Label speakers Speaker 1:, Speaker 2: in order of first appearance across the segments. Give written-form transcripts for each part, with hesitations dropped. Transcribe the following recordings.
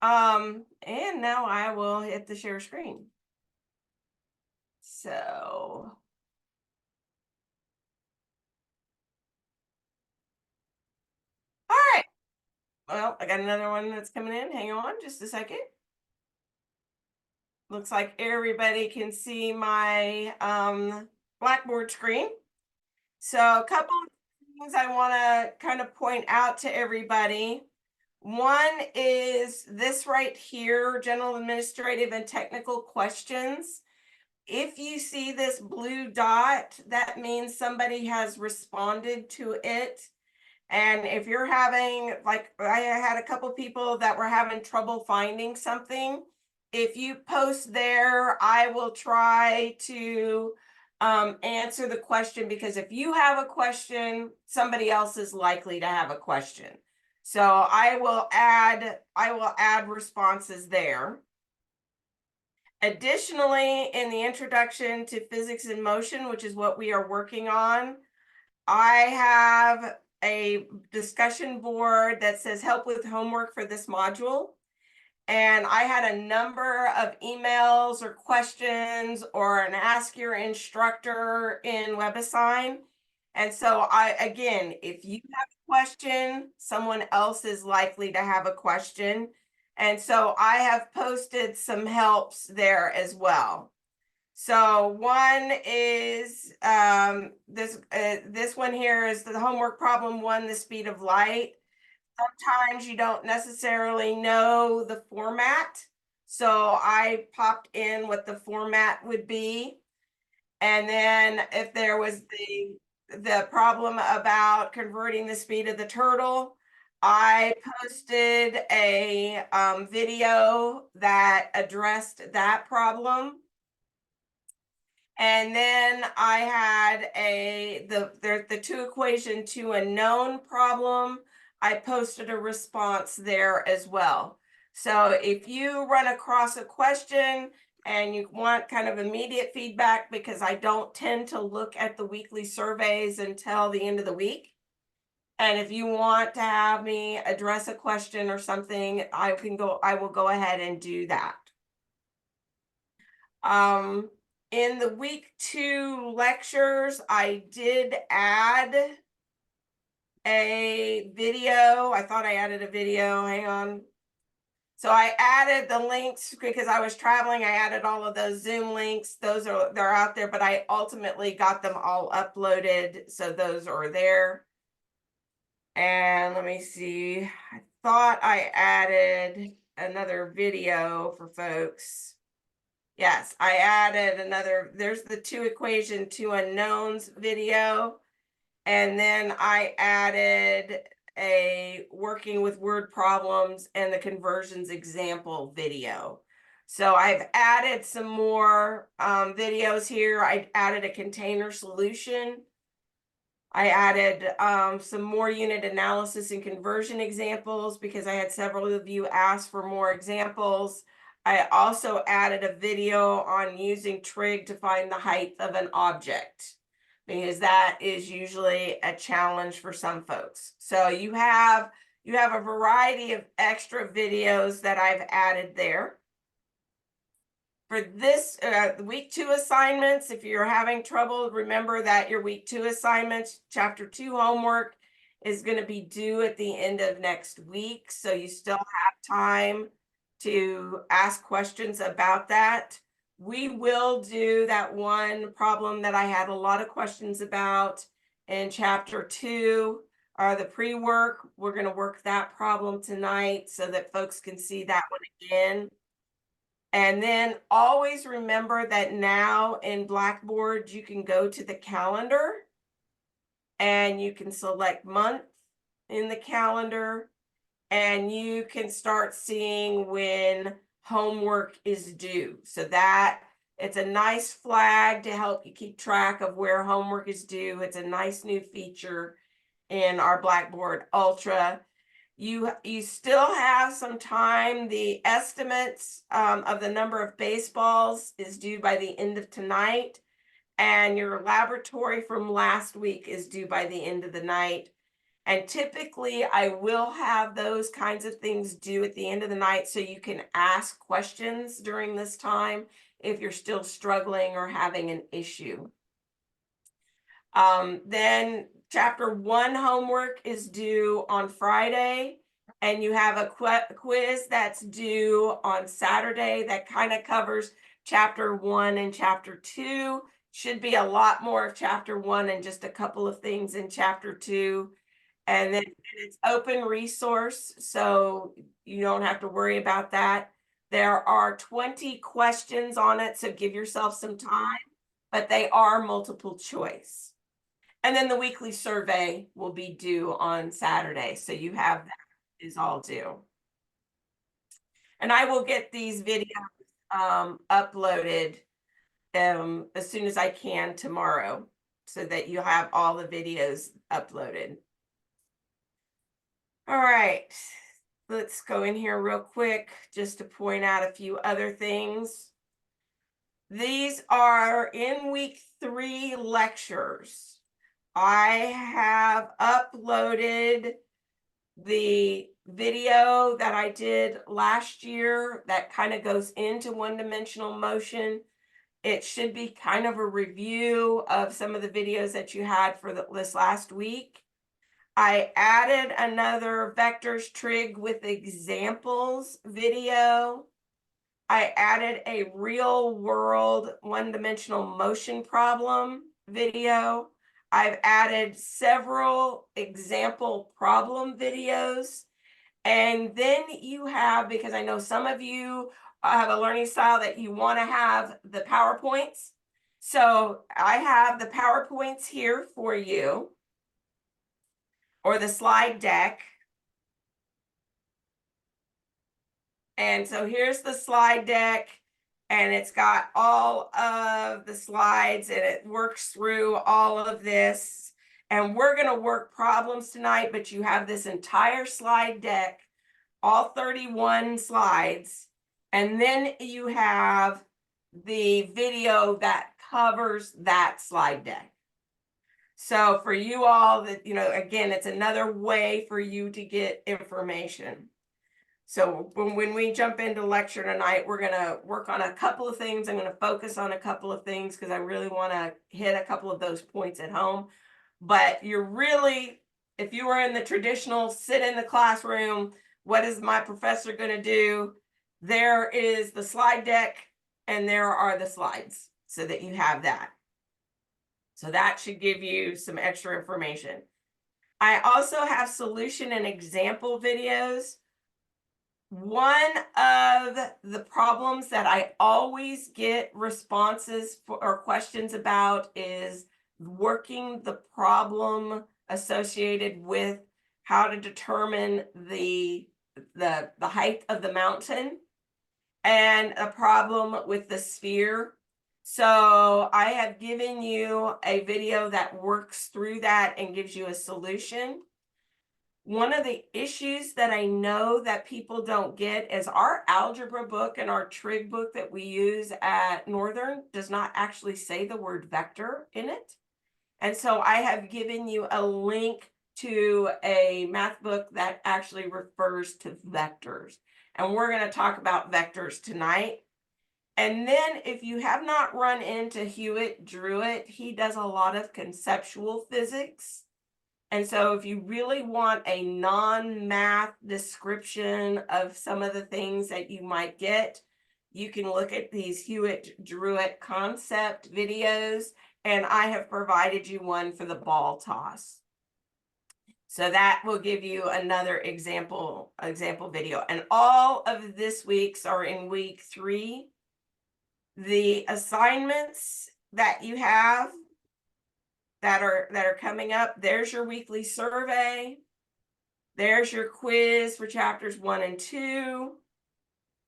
Speaker 1: Hi. And now I will hit the share screen. So, all right. Well, I got another one that's coming in. Hang on just a second. Looks like everybody can see my Blackboard screen. So, a couple of things I want to kind of point out to everybody. One is this right here, general administrative and technical questions. If you see this blue dot, that means somebody has responded to it. And if you're having, like, I had a couple people that were having trouble finding something, if you post there, I will try to answer the question, because if you have a question, somebody else is likely to have a question. So I will add responses there. Additionally, in the introduction to physics in motion, which is what we are working on, I have a discussion board that says help with homework for this module. And I had a number of emails or questions or an ask your instructor in WebAssign. And so again, if you have a question, someone else is likely to have a question. And so I have posted some helps there as well. So one is this one here is the homework problem one, the speed of light. Sometimes you don't necessarily know the format. So I popped in what the format would be. And then if there was the problem about converting the speed of the turtle, I posted a video that addressed that problem. And then I had the two equation to a known problem. I posted a response there as well. So if you run across a question and you want kind of immediate feedback, because I don't tend to look at the weekly surveys until the end of the week. And if you want to have me address a question or something, I will go ahead and do that. In the week 2 lectures, I did add a video. I thought I added a video. Hang on. So I added the links because I was traveling. I added all of those Zoom links. They're out there, but I ultimately got them all uploaded. So those are there. And let me see. I thought I added another video for folks. Yes, I added there's the two equation to unknowns video. And then I added a working with word problems and the conversions example video. So I've added some more videos here. I added a container solution. I added some more unit analysis and conversion examples because I had several of you ask for more examples. I also added a video on using trig to find the height of an object, because that is usually a challenge for some folks. So you have a variety of extra videos that I've added there. For this week 2 assignments, if you're having trouble, remember that your week 2 assignments, chapter 2 homework, is going to be due at the end of next week. So you still have time to ask questions about that. We will do that one problem that I had a lot of questions about in chapter 2, the pre-work. We're going to work that problem tonight so that folks can see that one again. And then always remember that now in Blackboard, you can go to the calendar and you can select month in the calendar, and you can start seeing when homework is due. So that it's a nice flag to help you keep track of where homework is due. It's a nice new feature in our Blackboard Ultra. You still have some time. The estimates of the number of baseballs is due by the end of tonight, and your laboratory from last week is due by the end of the night. And typically I will have those kinds of things due at the end of the night so you can ask questions during this time if you're still struggling or having an issue. Then chapter 1 homework is due on Friday, and you have a quiz that's due on Saturday that kind of covers chapter 1 and chapter 2. Should be a lot more of chapter 1 and just a couple of things in chapter 2. And then it's open resource, so you don't have to worry about that. There are 20 questions on it, so give yourself some time, but they are multiple choice. And then the weekly survey will be due on Saturday. So you have that is all due. And I will get these videos uploaded as soon as I can tomorrow so that you have all the videos uploaded. All right, let's go in here real quick just to point out a few other things. These are in week 3 lectures. I have uploaded the video that I did last year that kind of goes into one-dimensional motion. It should be kind of a review of some of the videos that you had for this last week. I added another vectors trig with examples video. I added a real world one-dimensional motion problem video. I've added several example problem videos. And then you have, because I know some of you have a learning style that you want to have the PowerPoints. So I have the PowerPoints here for you, or the slide deck. And so here's the slide deck, and it's got all of the slides, and it works through all of this. And we're going to work problems tonight, but you have this entire slide deck, all 31 slides. And then you have the video that covers that slide deck. So for you all, that, again, it's another way for you to get information. So when we jump into lecture tonight, we're going to work on a couple of things. I'm going to focus on a couple of things because I really want to hit a couple of those points at home. But you're really, if you were in the traditional sit in the classroom, what is my professor going to do? There is the slide deck and there are the slides so that you have that. So that should give you some extra information. I also have solution and example videos. One of the problems that I always get responses for or questions about is working the problem associated with how to determine the height of the mountain and a problem with the sphere. So I have given you a video that works through that and gives you a solution. One of the issues that I know that people don't get is our algebra book and our trig book that we use at Northern does not actually say the word vector in it. And so I have given you a link to a math book that actually refers to vectors. And we're going to talk about vectors tonight. And then if you have not run into Hewitt Druitt, he does a lot of conceptual physics. And so if you really want a non-math description of some of the things that you might get, you can look at these Hewitt Druitt concept videos, and I have provided you one for the ball toss. So that will give you another example video. And all of this week's are in week 3. The assignments that you have that are coming up, there's your weekly survey. There's your quiz for chapters 1 and 2.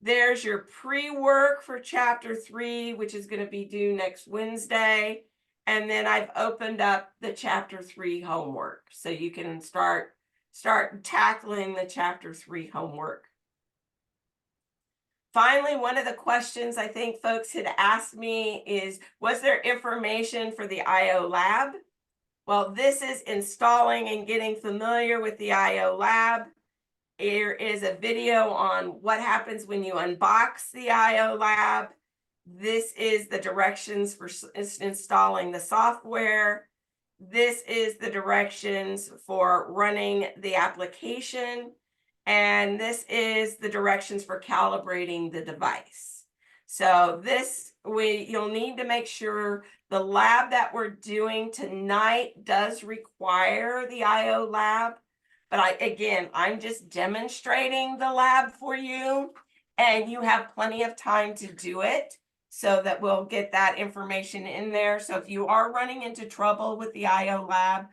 Speaker 1: There's your pre-work for chapter 3, which is going to be due next Wednesday. And then I've opened up the chapter 3 homework. So you can start tackling the chapter 3 homework. Finally, one of the questions I think folks had asked me is, was there information for the IO lab? Well, this is installing and getting familiar with the IO Lab. There is a video on what happens when you unbox the IO Lab. This is the directions for installing the software. This is the directions for running the application. And this is the directions for calibrating the device. So you'll need to make sure the lab that we're doing tonight does require the IO Lab. But I'm just demonstrating the lab for you, and you have plenty of time to do it so that we'll get that information in there. So if you are running into trouble with the IO Lab,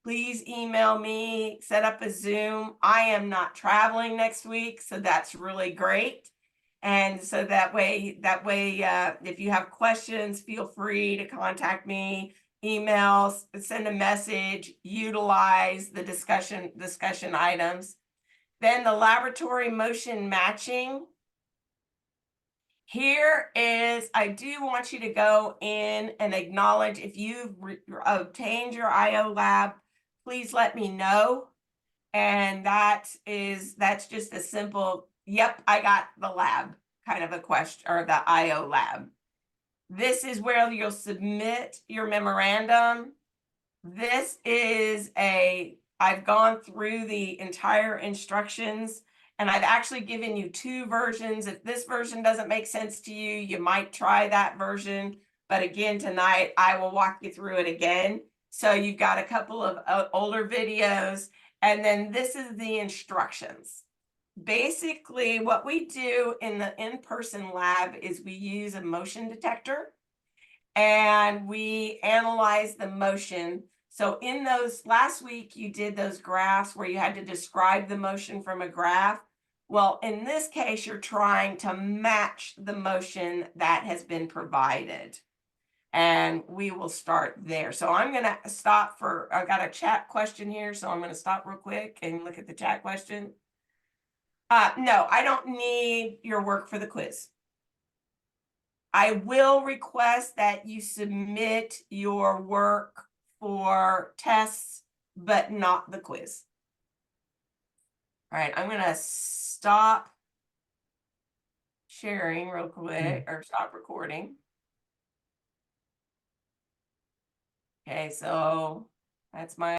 Speaker 1: please email me, set up a Zoom. I am not traveling next week, so that's really great. And so that way, if you have questions, feel free to contact me, emails, send a message, utilize the discussion items. Then the laboratory motion matching. Here is, I do want you to go in and acknowledge if you've obtained your IO Lab, please let me know. And that's just a simple, yep, I got the lab kind of a question, or the IO Lab. This is where you'll submit your memorandum. This is I've gone through the entire instructions, and I've actually given you 2 versions. If this version doesn't make sense to you, you might try that version. But again, tonight, I will walk you through it again. So you've got a couple of older videos, and then this is the instructions. Basically, what we do in the in-person lab is we use a motion detector, and we analyze the motion. So in those last week, you did those graphs where you had to describe the motion from a graph. Well, in this case, you're trying to match the motion that has been provided. And we will start there. So I'm going to stop I got a chat question here. So I'm going to stop real quick and look at the chat question. No, I don't need your work for the quiz. I will request that you submit your work for tests, but not the quiz. All right, I'm going to stop sharing real quick, or stop recording. Okay, so that's my